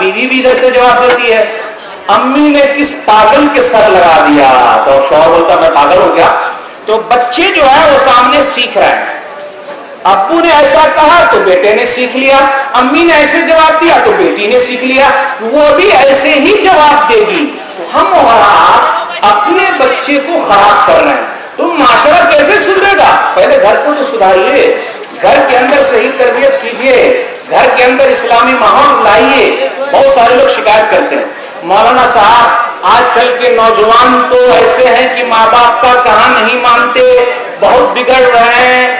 بیوی بھی ادھر سے جواب دیتی ہے امی نے کس پاگل کے سر لگا دیا, تو شوہر بولتا میں پاگل ہو گیا. تو بچے جو ہے وہ سامنے سیکھ رہے ہیں, ابو نے ایسا کہا تو بیٹے نے سیکھ لیا, امی نے ایسے جواب دیا تو بیٹی نے سیکھ لیا, وہ بھی ایسے ہی جواب دے گی. تو ہم اور آپ اپنے بچے کو خراب کر رہے ہیں. تو معاشرہ کیسے سدھرے گا؟ پہلے گھر کو تو سدھاریے, گھر کے اندر صحیح تربیت کیجیے, گھر کے اندر اسلامی ماحول لائیے. بہت سارے لوگ شکایت کرتے ہیں مولانا صاحب آج کل کے نوجوان تو ایسے ہیں کہ ماں باپ کا کہا نہیں مانتے, بہت بگڑ رہے ہیں,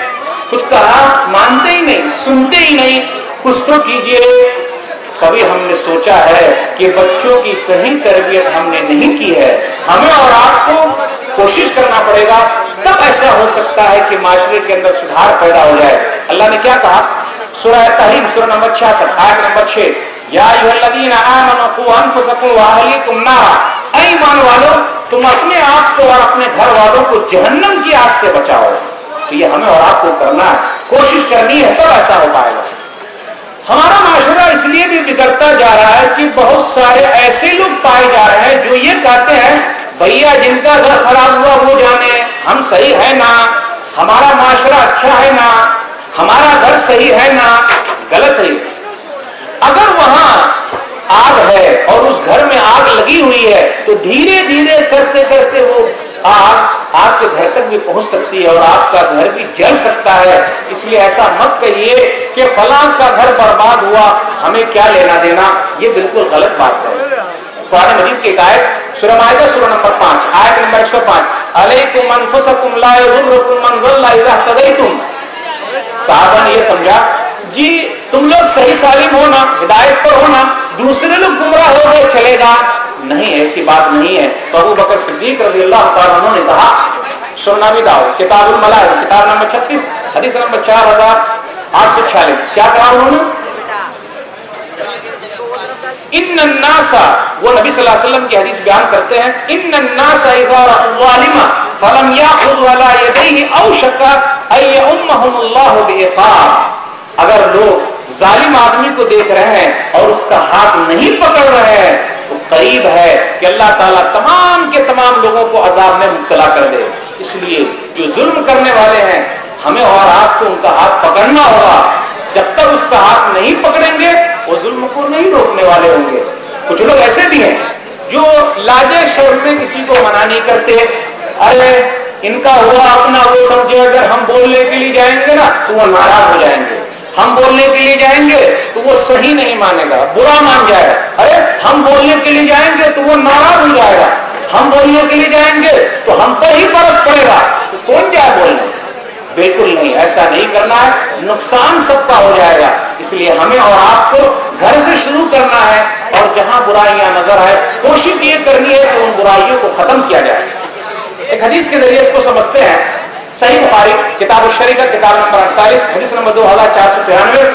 کچھ کہا مانتے ہی نہیں, سنتے ہی نہیں. کچھ تو کیجیے. کبھی ہم نے سوچا ہے کہ بچوں کی صحیح تربیت ہم نے نہیں کی ہے؟ ہمیں اور آپ کو کوشش کرنا پڑے گا, تب ایسا ہو سکتا ہے کہ معاشرے کے اندر سدھار پیدا ہو جائے. اللہ نے کیا کہا؟ سورہ تحریم سورہ نمبر 66 آیت نمبر 6, یا ایھا الذین آمنوا قوا انفسکم واہلیکم نارا, اے ایمان والو تم اپنے آپ کو اور اپنے گھر والوں کو جہنم کی آگ سے بچاؤ. تو یہ ہمیں اور آپ کو کرنا ہے, کوشش کرنی ہے, تب ایسا ہو پائے گا. ہمارا معاشرہ اس لیے بھی بگڑتا جا رہا ہے کہ بہت سارے ایسے لوگ پائے جا رہے ہیں جو یہ کہتے ہیں بھیا جن کا گھر خراب ہوا وہ جانے, ہم صحیح ہے نا, ہمارا معاشرہ اچھا ہے نا, ہمارا گھر صحیح ہے نا. غلط ہے. اگر وہاں آگ ہے اور اس گھر میں آگ لگی ہوئی ہے تو دھیرے دھیرے کرتے کرتے وہ آگ آپ کے گھر تک بھی پہنچ سکتی ہے اور آپ کا گھر بھی جل سکتا ہے. اس لیے ایسا مت کہیے کہ فلاں کا گھر برباد ہوا ہمیں کیا لینا دینا, یہ بالکل غلط بات ہے. قرآن مجید کی ایک آیت سورہ مائدہ سورہ نمبر 5 آیت نمبر 105, علیکم انفسکم لا یضرکم من ضل اذا اهتدیتم. صحابہ نے یہ سمجھا جی تم لوگ صحیح سالم ہونا, ہدایت پر ہونا, دوسرے لوگ گمراہ ہو گئے چلے گا نہیں, ایسی بات نہیں ہے. تو ابو بکر صدیق رضی اللہ تعالیٰ عنہ نے کہا, سنن ابی داؤد کتاب الملائم کتاب نمبر 36 حدیث نمبر 4846, کیا کہا انہوں نے؟ ان الناس, وہ نبی صلی اللہ علیہ وسلم کی حدیث بیان کرتے ہیں, ان الناس اذا رأوا الظالم فلم يأخذوا على يديه اوشك ان يؤمهم الله بعقاب. اگر لوگ ظالم آدمی کو دیکھ رہے ہیں اور اس کا ہاتھ نہیں پکڑ رہے ہیں تو قریب ہے کہ اللہ تعالیٰ تمام کے تمام لوگوں کو عذاب میں مبتلا کر دے. اس لیے جو ظلم کرنے والے ہیں ہمیں اور آپ کو ان کا ہاتھ پکڑنا ہوگا. جب تک اس کا ہاتھ نہیں پکڑیں گے وہ ظلم کو نہیں روکنے والے ہوں گے. کچھ لوگ ایسے بھی ہیں جو لاجے شرم میں کسی کو منع نہیں کرتے, ارے ان کا ہوا اپنا وہ سمجھے, اگر ہم بولنے کے لیے جائیں گے نا تو وہ ناراض ہو جائیں گے, ہم بولنے کے لیے جائیں گے تو وہ صحیح نہیں مانے گا, برا مان جائے گا, ارے ہم بولنے کے لیے جائیں گے تو وہ ناراض ہو جائے گا, ہم بولنے کے لیے جائیں گے تو ہم پر ہی برس پڑے گا, تو کون جائے بولنے؟ بالکل نہیں, ایسا نہیں کرنا ہے, نقصان سب کا ہو جائے گا. اس لیے ہمیں اور آپ کو گھر سے شروع کرنا ہے اور جہاں برائیاں نظر آئے کوشش یہ کرنی ہے کہ ان برائیوں کو ختم کیا جائے. ایک حدیث کے ذریعے اس کو سمجھتے ہیں. صحیح بخاری کتاب الشریعہ کتاب نمبر 48 حدیث نمبر 2493,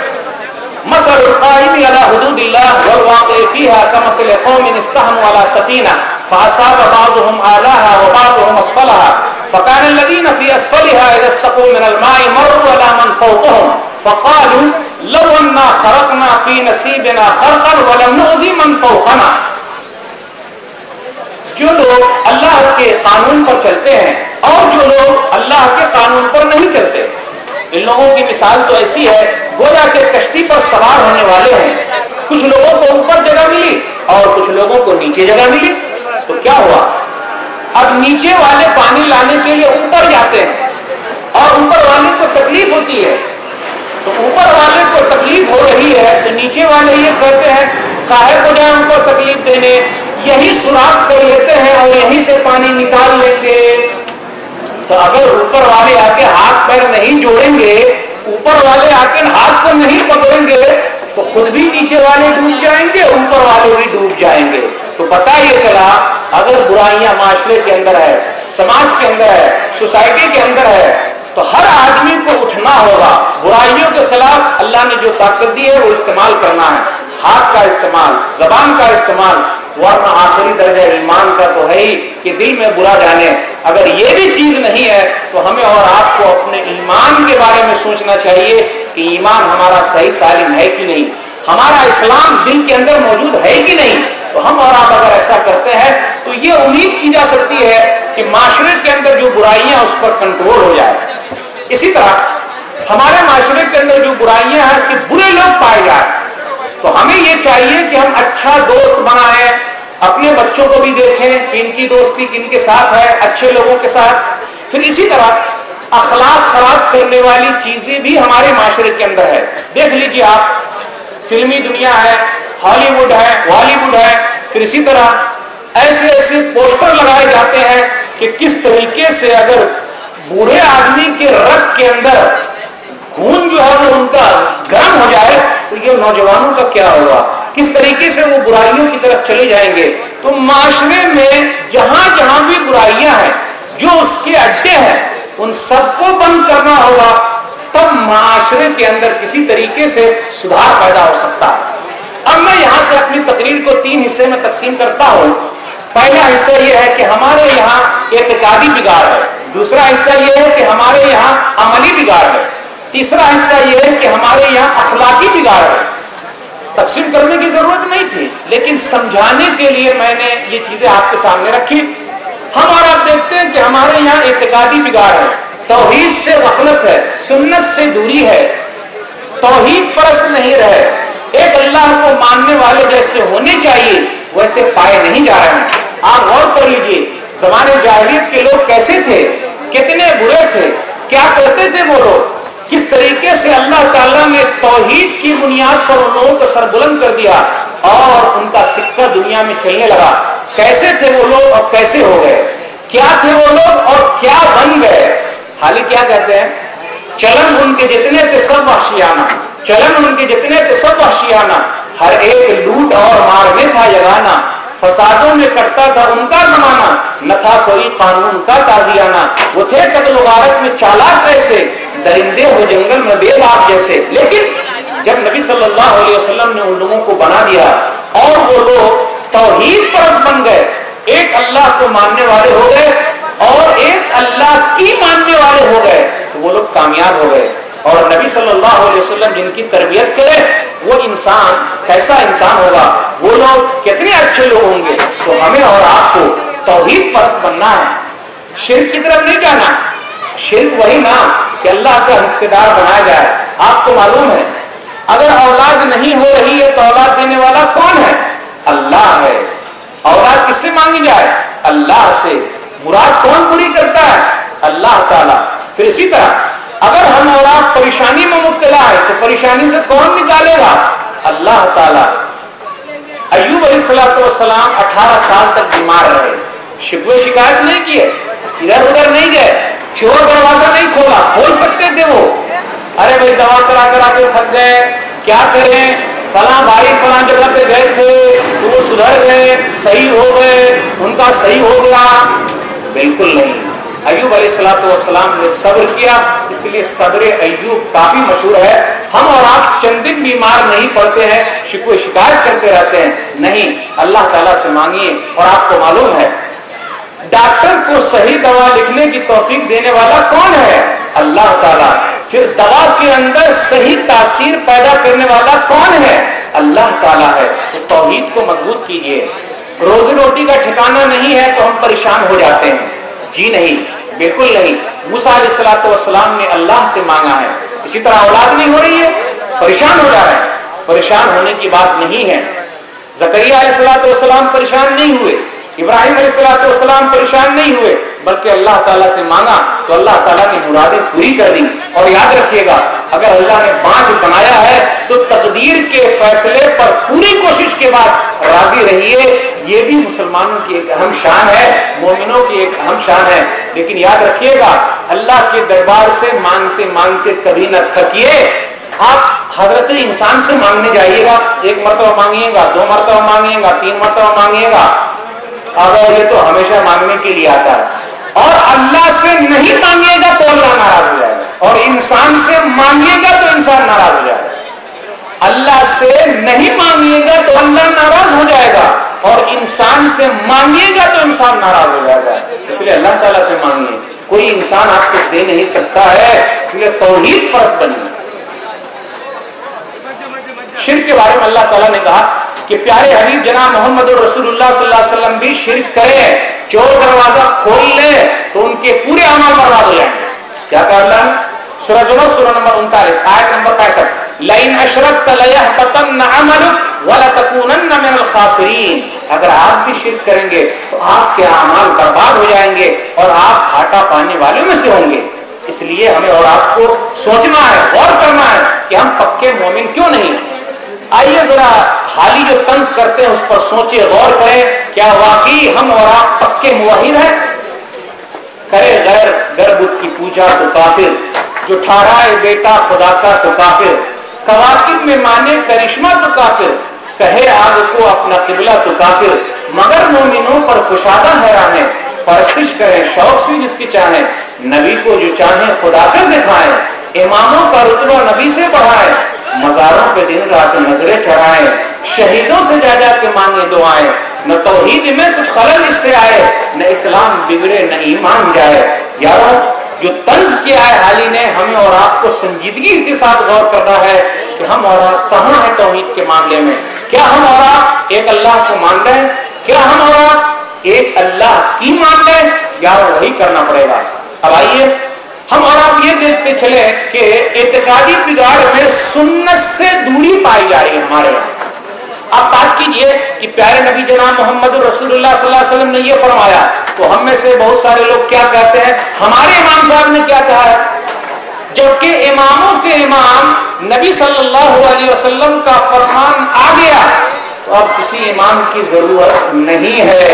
مثل القائم على حدود الله والواقع فيها كمثل قوم استهموا على سفينة فأصاب بعضهم أعلاها وبعضهم أسفلها فكان الذين في أسفلها إذا استقوا من الماء مروا على من فوقهم فقالوا لو أننا خرقنا في نصيبنا خرقا ولم نؤذي من فوقنا. جو لوگ اللہ کے قانون پر چلتے ہیں اور جو لوگ اللہ کے قانون پر نہیں چلتے, ان لوگوں کی مثال تو ایسی ہے گویا کہ کشتی پر سوار ہونے والے ہیں. کچھ لوگوں کو اوپر جگہ ملی اور کچھ لوگوں کو نیچے جگہ ملی. تو کیا ہوا؟ اب نیچے والے پانی لانے کے لیے اوپر جاتے ہیں اور اوپر والے کو تکلیف ہوتی ہے, تو اوپر والے کو تکلیف ہو رہی ہے تو نیچے والے یہ کہتے ہیں کاہے کو جائیں اوپر تکلیف دینے, یہی سوراخ کر لیتے ہیں اور یہیں سے پانی نکال لیں گے. تو اگر اوپر والے آ کے ہاتھ پیر نہیں جوڑیں گے, اوپر والے آ کے ہاتھ کو نہیں پکڑیں گے تو خود بھی نیچے والے ڈوب جائیں گے, اوپر والے بھی ڈوب جائیں گے. تو پتہ یہ چلا اگر برائیاں معاشرے کے اندر ہے, سماج کے اندر ہے, سوسائٹی کے اندر ہے, تو ہر آدمی کو اٹھنا ہوگا. برائیوں کے خلاف اللہ نے جو طاقت دی ہے وہ استعمال کرنا ہے, ہاتھ کا استعمال, زبان کا استعمال, ورنہ آخری درجہ ایمان کا تو ہے ہی کہ دل میں برا جانے. اگر یہ بھی چیز نہیں ہے تو ہمیں اور آپ کو اپنے ایمان کے بارے میں سوچنا چاہیے کہ ایمان ہمارا صحیح سالم ہے کہ نہیں, ہمارا اسلام دل کے اندر موجود ہے تو ہم اور آپ اگر ایسا کرتے ہیں تو یہ امید کی جا سکتی ہے کہ معاشرے کے اندر جو برائیاں اس پر کنٹرول ہو جائے. اسی طرح ہمارے معاشرے کے اندر جو برائیاں ہیں کہ برے لوگ پائے جائیں تو ہمیں یہ چاہیے کہ ہم اچھا دوست بنائیں, اپنے بچوں کو بھی دیکھیں کہ ان کی دوستی کن کے ساتھ ہے, اچھے لوگوں کے ساتھ. پھر اسی طرح اخلاق خراب کرنے والی چیزیں بھی ہمارے معاشرے کے اندر ہے. دیکھ لیجیے آپ, فلمی دنیا ہے, ہالی ووڈ ہے, بالی ووڈ ہے, پھر اسی طرح ایسے ایسے پوسٹر لگائے جاتے ہیں کہ کس طریقے سے اگر بوڑھے آدمی کے رگ کے اندر خون جو ہے وہ ان کا گرم ہو جائے تو یہ نوجوانوں کا کیا ہوگا, کس طریقے سے وہ برائیوں کی طرف چلے جائیں گے. تو معاشرے میں جہاں جہاں بھی برائیاں ہیں, جو اس کے اڈے ہیں, ان سب کو بند کرنا ہوگا, تب معاشرے کے اندر کسی طریقے سے سدھار پیدا ہو سکتا ہے. اب میں یہاں سے اپنی تقریر کو 3 حصے میں تقسیم کرتا ہوں. پہلا حصہ یہ ہے کہ ہمارے یہاں اعتقادی بگاڑ ہے, دوسرا حصہ یہ ہے کہ ہمارے یہاں عملی بگاڑ ہے, تیسرا حصہ یہ ہے کہ ہمارے یہاں اخلاقی بگاڑ ہے. تقسیم کرنے کی ضرورت نہیں تھی, لیکن سمجھانے کے لیے میں نے یہ چیزیں آپ کے سامنے رکھی. ہم اور آپ دیکھتے ہیں کہ ہمارے یہاں اعتقادی بگاڑ ہے, توحید سے غفلت ہے, سنت سے دوری ہے, توحید پرست نہیں رہے, ایک اللہ کو ماننے والے جیسے ہونے چاہیے ویسے پائے نہیں جا رہے ہیں. آپ غور کر لیجئے, زمانے جاہلیت کے لوگ کیسے تھے, کتنے برے تھے, کیا کرتے تھے وہ لوگ, کس طریقے سے اللہ تعالیٰ نے توحید کی بنیاد پر ان لوگوں کو سربلند کر دیا اور ان کا سکہ دنیا میں چلنے لگا. کیسے تھے وہ لوگ اور کیسے ہو گئے, کیا تھے وہ لوگ اور کیا بن گئے. حالی کیا کہتے ہیں, چلن ان کے جتنے تھے سب وحشیانہ, چلن ان کے جتنے تھے سب وحشیانہ, ہر ایک لوٹ اور مار میں تھا یگانہ, فسادوں میں کرتا تھا ان کا زمانہ, نہ تھا کوئی قانون کا تازیانہ. وہ تھے قتل و غارت میں چالاک ایسے, درندے ہو جنگل میں بے باک جیسے. لیکن جب نبی صلی اللہ علیہ وسلم نے ان لوگوں کو بنا دیا اور وہ لوگ توحید پرست بن گئے, ایک اللہ کو ماننے والے ہو گئے اور ایک اللہ کی ماننے والے ہو گئے, تو وہ لوگ کامیاب ہو گئے. اور نبی صلی اللہ علیہ وسلم جن کی تربیت کرے وہ انسان کیسا انسان ہوگا, وہ لوگ کتنے اچھے لوگ ہوں گے. تو ہمیں اور آپ کو توحید پرست بننا ہے, شرک کی طرف نہیں جانا. شرک وہی نا کہ اللہ کا حصے دار بنایا جائے. آپ کو معلوم ہے اگر اولاد نہیں ہو رہی ہے تو اولاد دینے والا کون ہے, اللہ ہے. اولاد کس سے مانگی جائے, اللہ سے. مراد کون پوری کرتا ہے, اللہ تعالیٰ. پھر اسی طرح اگر ہم اور آپ پریشانی میں مبتلا ہے تو پریشانی سے کون نکالے گا, اللہ تعالیٰ. ایوب علیہ السلام 18 سال تک بیمار رہے, شکوے شکایت نہیں کیے, ادھر ادھر نہیں گئے, چور دروازہ نہیں کھولا, کھول سکتے تھے وہ. ارے بھائی دوا کرا کے تھک گئے, کیا کریں, فلاں بھائی فلاں جگہ پہ گئے تھے تو وہ سدھر گئے, صحیح ہو گئے, ان کا صحیح ہو گیا. بالکل نہیں. ایوب علیہ السلام نے صبر کیا, اس لیے صبر ایوب کافی مشہور ہے. ہم اور آپ چند دن بیمار نہیں پڑتے ہیں, شکوے شکایت کرتے رہتے ہیں. نہیں, اللہ تعالیٰ سے مانگیے. اور آپ کو معلوم ہے ڈاکٹر کو صحیح دوا لکھنے کی توفیق دینے والا کون ہے, اللہ تعالیٰ. پھر دوا کے اندر صحیح تاثیر پیدا کرنے والا کون ہے, اللہ تعالیٰ ہے. تو توحید کو مضبوط کیجئے. روزی روٹی کا ٹھکانہ نہیں ہے تو ہم پریشان ہو جاتے ہیں, جی نہیں, بالکل نہیں. موسیٰ علیہ السلام نے اللہ سے مانگا ہے. اسی طرح اولاد نہیں ہو رہی ہے, پریشان ہو جا رہے ہیں. پریشان ہونے کی بات نہیں ہے. زکریا علیہ السلام پریشان نہیں ہوئے, ابراہیم علیہ السلام پریشان نہیں ہوئے, بلکہ اللہ تعالیٰ سے مانگا تو اللہ تعالیٰ نے مرادیں پوری کر دی. اور یاد رکھیے گا اگر اللہ نے بانجھ بنایا ہے تو تقدیر کے فیصلے پر پوری کوشش کے بعد راضی رہیے. یہ بھی مسلمانوں کی ایک اہم شان ہے, مومنوں کی ایک اہم شان ہے. لیکن یاد رکھیے گا اللہ کے دربار سے مانگتے مانگتے کبھی نہ تھکیے. آپ حضرت انسان سے مانگنے جائیے گا, 1 مرتبہ مانگیے گا, 2 مرتبہ مانگیے گا, 3 مرتبہ مانگیے گا, اگر یہ تو ہمیشہ مانگنے کے لیے آتا ہے. اور اللہ سے نہیں مانگیے گا تو اللہ ناراض ہو جائے گا, اور انسان سے مانگیے گا تو انسان ناراض ہو جائے گا. اللہ سے نہیں مانگیے گا تو اللہ ناراض ہو جائے گا, اور انسان سے مانگیے گا تو انسان ناراض ہو جائے گا. اس لیے اللہ تعالیٰ سے مانگیے. کوئی انسان آپ کو دے نہیں سکتا ہے, اس لیے توحید پرست بنیے. شرک کے بارے میں اللہ تعالیٰ نے کہا کہ پیارے حبیب جناب محمد رسول اللہ صلی اللہ علیہ وسلم بھی شرک کرے، چور دروازہ کھول لے تو ان کے پورے اعمال برباد ہو جائیں گے. کیا کہا اللہ نے؟ سورہ زمر سورہ نمبر 39 آیت نمبر 65، لئن اشرکت لیحبطن عملک ولتکونن من الخاسرین. اگر آپ بھی شرک کریں گے تو آپ کے اعمال برباد ہو جائیں گے اور آپ گھاٹا پانے والوں میں سے ہوں گے. اس لیے ہمیں اور آپ کو سوچنا ہے، غور کرنا ہے کہ ہم پکے مومن کیوں نہیں ہیں. آئیے ذرا حالی جو طنز کرتے ہیں اس پر سوچے، غور کریں، کیا واقعی ہم اور آپ پکے موحد ہیں؟ کرے غیر گر بت کی پوجا تو کافر، جو ٹھہرائے بیٹا خدا کا تو کافر، کواکب میں مانے کرشمہ تو کافر، کہے آگ کو اپنا قبلہ تو کافر. مگر مومنوں پر کشادہ ہے راہیں، پرستش کریں شوق سے جس کی چاہیں، نبی کو جو چاہیں خدا کر دکھائیں، اماموں کا رتبہ نبی سے بڑھائیں، مزاروں پہ دن رات نظریں چڑھائیں، شہیدوں سے جا جا کے مانگے دعائیں. نہ توحید میں کچھ خلل اس سے آئے، نہ اسلام بگڑے نہ ایمان جائے. یارو جو طنز کیا ہے حالی نے، ہمیں اور آپ کو سنجیدگی کے ساتھ غور کرنا ہے کہ ہم اور آپ کہاں ہیں توحید کے معاملے میں. کیا ہم اور آپ ایک اللہ کو مان رہے ہیں؟ کیا ہم اور آپ ایک اللہ کی مان رہے ہیں؟ یارو وہی کرنا پڑے گا. اب آئیے ہم اور آپ یہ دیکھتے چلے کہ اعتقادی بگاڑ میں سنت سے دوری پائی جا رہی ہے ہمارے یہاں. اب بات کیجئے کہ پیارے نبی جناب محمد رسول اللہ صلی اللہ علیہ وسلم نے یہ فرمایا تو ہم میں سے بہت سارے لوگ کیا کہتے ہیں ہمارے امام صاحب نے کیا کہا ہے، جبکہ اماموں کے امام نبی صلی اللہ علیہ وسلم کا فرمان آ گیا تو اب کسی امام کی ضرورت نہیں ہے.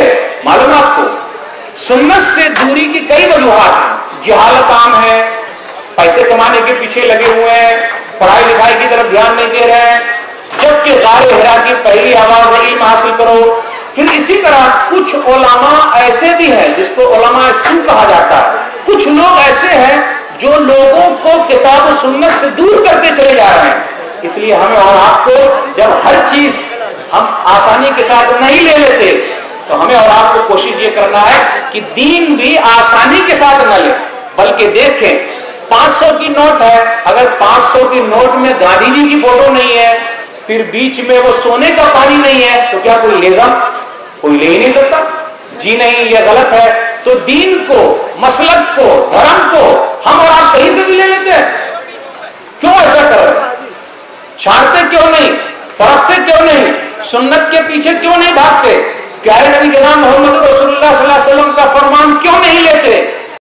معلوم ہے آپ کو سنت سے دوری کی کئی وجوہات ہیں. جہالت عام ہے، پیسے کمانے کے پیچھے لگے ہوئے ہیں، پڑھائی لکھائی کی طرف دھیان نہیں دے رہے ہیں، جبکہ غار حرا کی پہلی آواز ہے علم حاصل کرو. پھر اسی طرح کچھ علماء ایسے بھی ہیں جس کو علماء سو کہا جاتا ہے. کچھ لوگ ایسے ہیں جو لوگوں کو کتاب و سنت سے دور کرتے چلے جا رہے ہیں. اس لیے ہمیں اور آپ کو جب ہر چیز ہم آسانی کے ساتھ نہیں لے لیتے تو ہمیں اور آپ کو کوشش یہ کرنا ہے کہ دین بھی آسانی کے ساتھ نہ لیں، بلکہ دیکھیں 500 کی نوٹ ہے، اگر 500 کی نوٹ میں گاندھی جی کی فوٹو نہیں ہے، پھر بیچ میں وہ سونے کا پانی نہیں ہے تو کیا کوئی لے گا؟ کوئی لے ہی نہیں سکتا. جی نہیں، یہ غلط ہے. تو دین کو، مسلک کو، دھرم کو ہم اور آپ کہیں سے بھی لے لیتے ہیں. کیوں ایسا کر رہے ہیں؟ چھاڑتے کیوں نہیں؟ پرکھتے کیوں نہیں؟ سنت کے پیچھے کیوں نہیں بھاگتے؟ پیارے نبی جناب محمد رسول اللہ صلی اللہ علیہ وسلم کا فرمان کیوں نہیں لیتے؟